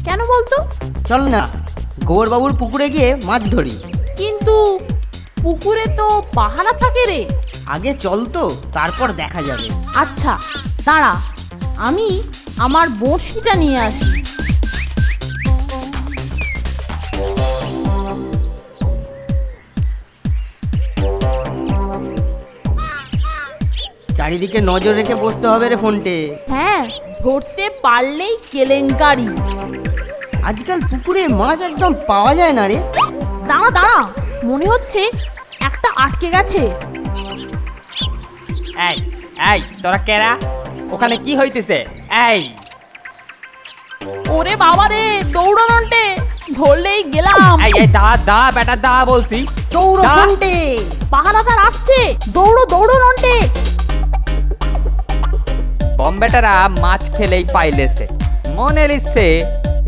কেন বলতো? চল না গোবরবাবুর পুকুরে গিয়ে মাছ ধরি। কিন্তু পুকুরে তো পাহারা থাকে রে। আগে চল তো, তারপর দেখা যাবে। আচ্ছা দাঁড়া, আমি আমার বড়শিটা নিয়ে আসি। চারিদিকে নজর রেখে বসতে হবে রে ফোনটে। হ্যাঁ, ধরতে পারলেই কেলেঙ্কারি। আজকাল পুকুরে মাছ একদম পাওয়া যায় না রে। দাঁড়া দাঁড়া, মনে হচ্ছে একটা আটকে গেছে। এই এই তোরা কেরা? ওখানে কি হইতেছে? এই ওরে বাবা রে, দৌড়ো নন্টে, ধরলেই গেলাম। এই এই দা দা বেটা দা বলছি। দৌড়ো দা। ফোনটে। পাহারাদার আসছে, দৌড়ো দৌড়ো নন্টে। বম্বেটারা মাছ ফেলেই পাইলেছে, মনে লিখছে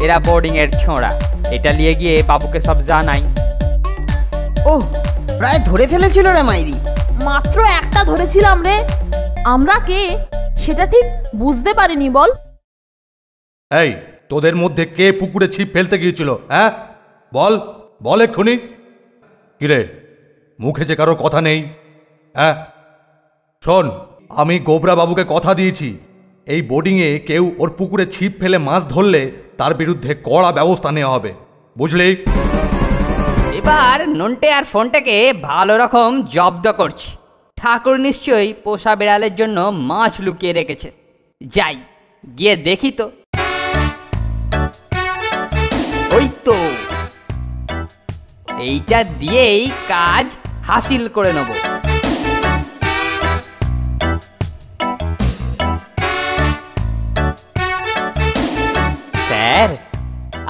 এরা বোর্ডিং এর ছোঁড়া। এটা নিয়ে গিয়ে বাবুকে সব জানাই। ওহ, প্রায় ধরে ফেলেছিল রে মাইরি। মাত্র একটা ধরেছিলাম রে। আমরা কে সেটা ঠিক বুঝতে পারিনি বল। এই তোদের মধ্যে কে পুকুরে ছিপ ফেলতে গিয়েছিল? হ্যাঁ বল বল এক্ষুনি। কিরে, মুখে যে কারো কথা নেই? হ্যাঁ শোন, আমি গোবরা বাবুকে কথা দিয়েছি, এই বোর্ডিংয়ে কেউ ওর পুকুরে ছিপ ফেলে মাছ ধরলে তার বিরুদ্ধে কড়া ব্যবস্থা নেওয়া হবে, বুঝলি? এবার নন্টে আর ফোনটাকে ভালো রকম জব্দ করছি। ঠাকুর নিশ্চয়ই পোষা বিড়ালের জন্য মাছ লুকিয়ে রেখেছে। যাই গিয়ে দেখি তো। ওই তো, এইটা দিয়েই কাজ হাসিল করে নেব। স্যার,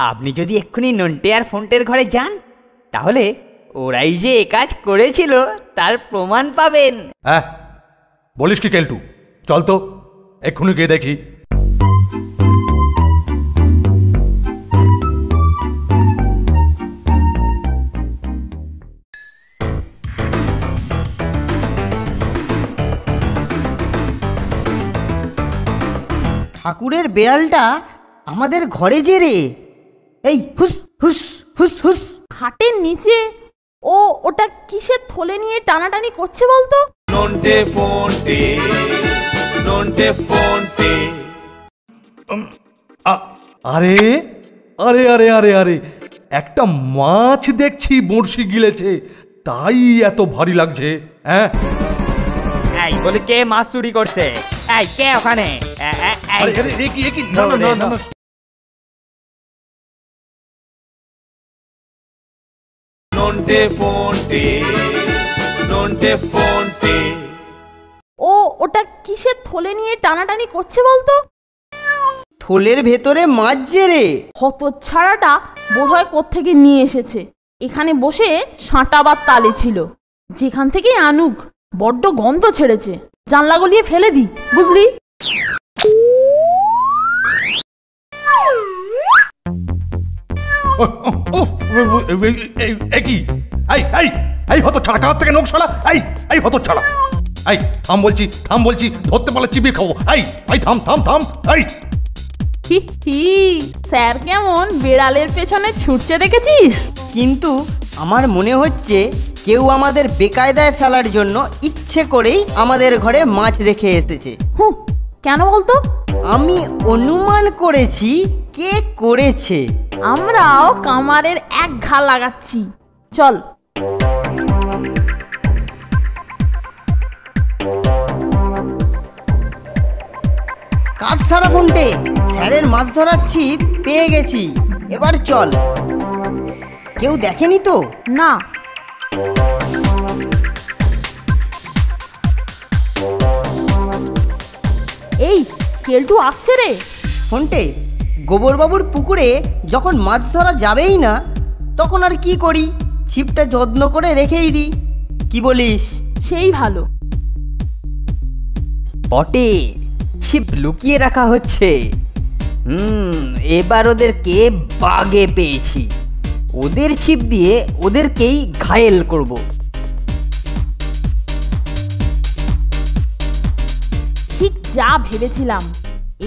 আপনি যদি এক্ষুনি নন্টে আর ফোনটের ঘরে যান, তাহলে ওরাই যে এ কাজ করেছিল তার প্রমাণ পাবেন। হ্যাঁ বলিস কি কেলটু? চল তো এক্ষুনি গিয়ে দেখি। ঠাকুরের বেড়ালটা আমাদের ঘরে যে রে। এই হুস হুস হুস হুস। খাটের নিচে ও ওটা কিসের থলে নিয়ে টানাটানি করছে বলতো? নন্টে ফোনটে, নন্টে ফোনটে। আরে আরে আরে আরে আরে, একটা মাছ দেখছি বড়শি গিলেছে, তাই এত ভারী লাগছে। হ্যাঁ এই বলে কে মাছ চুরি করছে? এই কে ওখানে? আরে আরে এ কি? না না না না। নন্টে ফোনটে, নন্টে ফোনটে। ও ওটা কিসের থলে নিয়ে টানাটানি করছে বলতো? থলের ভেতরে মাছ যে রে। হতচ্ছাড়াটা বোধহয় কোত্থেকে নিয়ে এসেছে। এখানে বসে সাঁটাবার তালে ছিল। যেখান থেকে আনুক, বড্ড গন্ধ ছেড়েছে। জানলা গলিয়ে ফেলে দি, বুঝলি? কি এই এই এই হতো ছাড়া, কাঁধ থেকে নোক ছাড়া। এই এই হতো ছাড়া, এই থাম বলছি, থাম বলছি, ধরতে পারলে চিবিয়ে খাবো। এই এই থাম থাম থাম। এই হি হি, স্যার কেমন বেড়ালের পেছনে ছুটছে দেখেছিস? কিন্তু আমার মনে হচ্ছে কেউ আমাদের বেকায়দায় ফেলার জন্য ইচ্ছে করেই আমাদের ঘরে মাছ রেখে এসেছে। হুঁ, কেন বলতো? আমি অনুমান করেছি কে করেছে। আমরাও কামারের এক ঘা লাগাচ্ছি, চল। কাজ সারা ফোনটে, স্যারের মাছ ধরার ছিপ পেয়ে গেছি। এবার চল। কেউ দেখেনি তো? না। এই কেলটু আসছে রে। ফোনটে, গোবরবাবুর পুকুরে যখন মাছ ধরা যাবেই না, তখন আর কি করি? ছিপটা যত্ন করে রেখেই দিই। কি বলিস? সেই ভালো। বটে, ছিপ লুকিয়ে রাখা হচ্ছে। এবার ওদেরকে বাগে পেয়েছি। ওদের ছিপ দিয়ে ওদেরকেই ঘায়েল করব। ঠিক যা ভেবেছিলাম।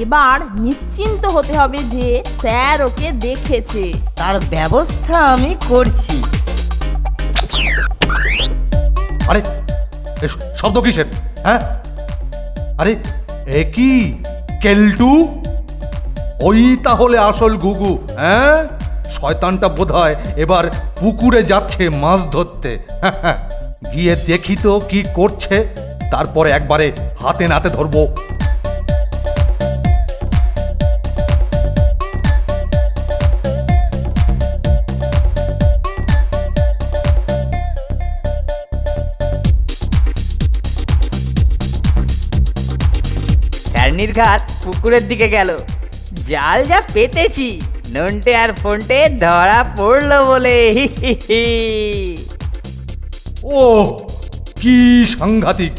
এবার নিশ্চিন্ত হতে হবে যে স্যার ওকে দেখেছে। তার ব্যবস্থা আমি করছি। আরে এ শব্দ কিসের? হ্যাঁ, আরে এ কি কেলটু? ওই তাহলে আসল গুগু। হ্যাঁ, শয়তানটা বোধহয় এবার পুকুরে যাচ্ছে মাছ ধরতে। গিয়ে দেখি তো কি করছে, তারপরে একবারে হাতে নাতে ধরবো। চারনির ঘাট পুকুরের দিকে গেল। জাল যা পেতেছি, নন্টে আর ফন্টে ধরা পড়লো বলে। ও কি সাংঘাতিক!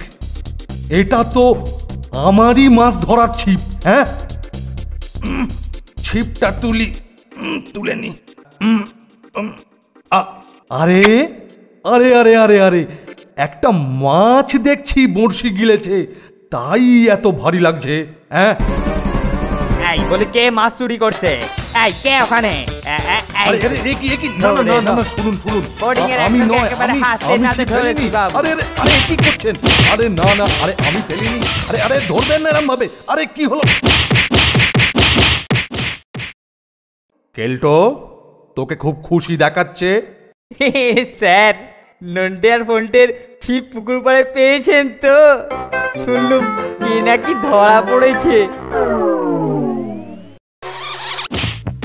এটা তো আমারই মাছ ধরার ছিপ। হ্যাঁ, ছিপটা তুলে নি। আরে আরে আরে আরে আরে একটা মাছ দেখছি বড়শি গিলেছে, তাই এত ভারী লাগছে। হ্যাঁ, এই বলে কে মাছ চুরি করছে? এই কে ওখানে? আরে আরে এ কি না না না না, শুনুন শুনুন, বোর্ডিং এর আমি একজনকে নয়, একেবারে হাতে আমি নাতে ছিপ ধরেছি ফেলিনি। বাবু। আরে আরে আরে কি করছেন? আরে না না, আরে আমি ফেলিনি। আরে আরে ধরবেন না এরম ভাবে। আরে কি হলো? কেলটো, তোকে খুব খুশি দেখাচ্ছে। স্যার, নন্টে আর ফন্টের ছিপ পুকুর পাড়ে পেয়েছেন তো? শুনলুম কে নাকি ধরা পড়েছে।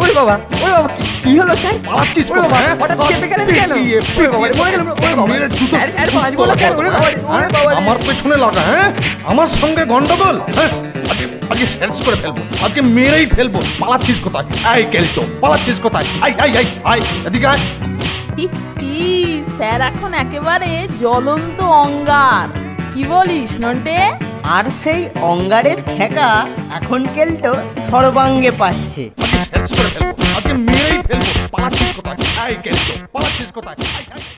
ওরে বাবা, ওরে বাবা, কি হলো স্যার? পালাচ্ছিস ওরে বাবা, হ্যাঁ? হঠাৎ চেপে গেলেন কেন? পেটিয়ে, ওরে বাবা, পেটিয়ে, মরে গেলাম, ওরে বাবা। মেরে জুতো স্যার, মাছ বলো স্যার, ওরে বাবা, ওরে বাবা। আমার পেছনে লাগা। হ্যাঁ, আমার সঙ্গে গন্ডগোল। হ্যাঁ, আজকে শেষ করে ফেলবো, আজকে মেরেই ফেলবো। পালাচ্ছিস কোথায়? আই কেলটো, পালাচ্ছিস কোথায়? আই আই আই আই এদিকে আয়। স্যার এখন একেবারে জ্বলন্ত অঙ্গার। কি বলিস নন্টে? আর সেই অঙ্গারের ছেঁকা এখন কেলটো সর্বাঙ্গে পাচ্ছে। আজকে শেষ করে ফেলবো, আজকে মেরেই ফেলবো। পালাচ্ছিস কোথায়? আই কেলটো, পালাচ্ছিস কোথায়? I I